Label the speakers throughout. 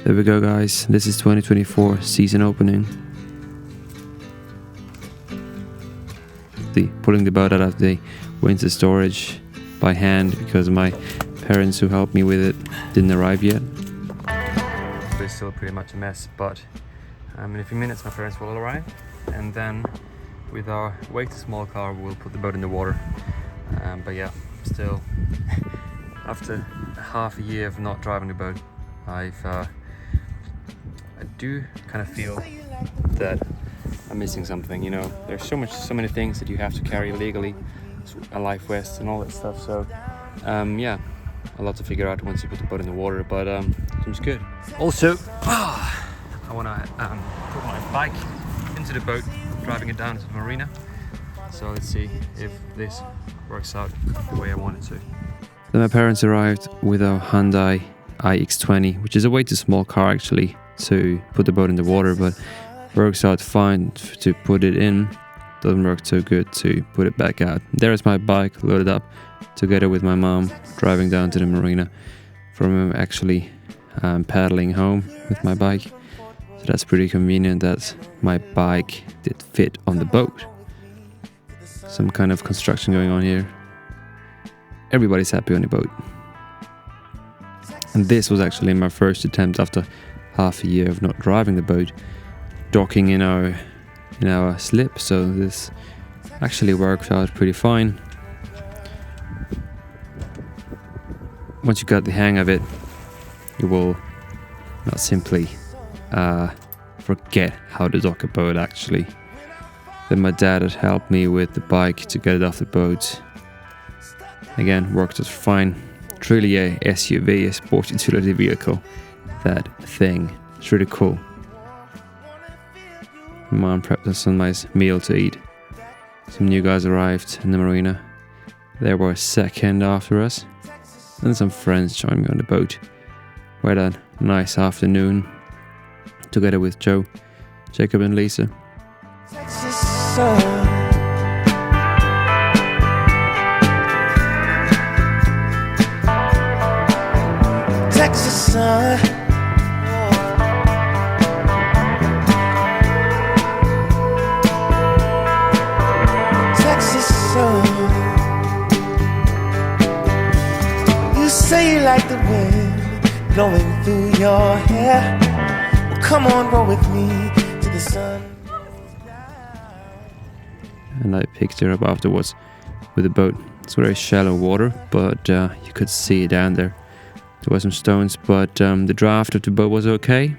Speaker 1: There we go, guys. This is 2024 season opening. Pulling the boat out of the winter storage by hand because my parents who helped me with it didn't arrive yet. It's still pretty much a mess, but in a few minutes my parents will arrive, and then with our way too small car we'll put the boat in the water. But yeah, still after half a year of not driving the boat, I do kind of feel that I'm missing something, you know. There's so many things that you have to carry legally, a life vest and all that stuff. So yeah, a lot to figure out once you put the boat in the water, but seems good. Also, I want to put my bike into the boat, driving it down to the marina. So let's see if this works out the way I want it to. Then my parents arrived with a Hyundai iX20, which is a way too small car actually to put the boat in the water, but works out fine to put it in. Doesn't work so good to put it back out. There's my bike loaded up together with my mom, driving down to the marina from actually paddling home with my bike. So that's pretty convenient that my bike did fit on the boat. Some kind of construction going on here. Everybody's happy on the boat. And this was actually my first attempt after half a year of not driving the boat, docking in our slip, so this actually worked out pretty fine. Once you got the hang of it, you will not simply forget how to dock a boat actually. Then my dad had helped me with the bike to get it off the boat. Again, worked out fine. Truly a SUV, a sport utility vehicle. That thing, it's really cool. Mom prepped us some nice meal to eat. Some new guys arrived in the marina. They were a second after us. And some friends joined me on the boat. We had a nice afternoon together with Joe, Jacob and Lisa.
Speaker 2: Texas sun. Texas sun. Texas sun. You say you like the wind blowing through your hair. Well, come on, roll with me to the sun.
Speaker 1: And I picked her up afterwards with the boat. It's very shallow water, but you could see it down there. There were some stones, but the draft of the boat was okay.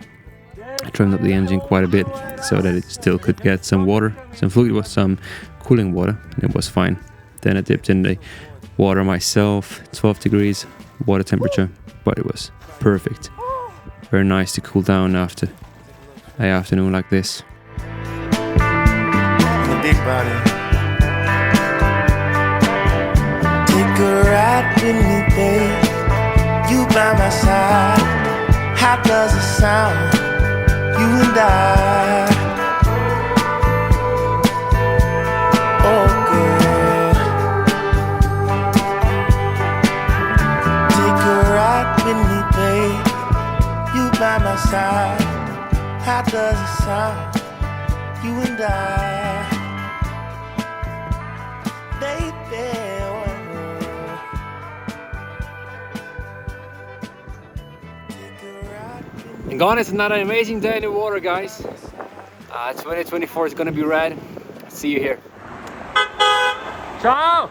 Speaker 1: I trimmed up the engine quite a bit so that it still could get some water, some fluid, was some cooling water, and it was fine. Then I dipped in the water myself, 12 degrees water temperature, but it was perfect. Very nice to cool down after an afternoon like this.
Speaker 2: The big body. Take a ride with me, babe. You by my side. How does it sound? You and I. Oh girl. Take a ride with me, babe. You by my side. How does it sound? You and I. Baby.
Speaker 1: And gone is another amazing day in the water, guys. 2024 is gonna be rad. See you here. Ciao!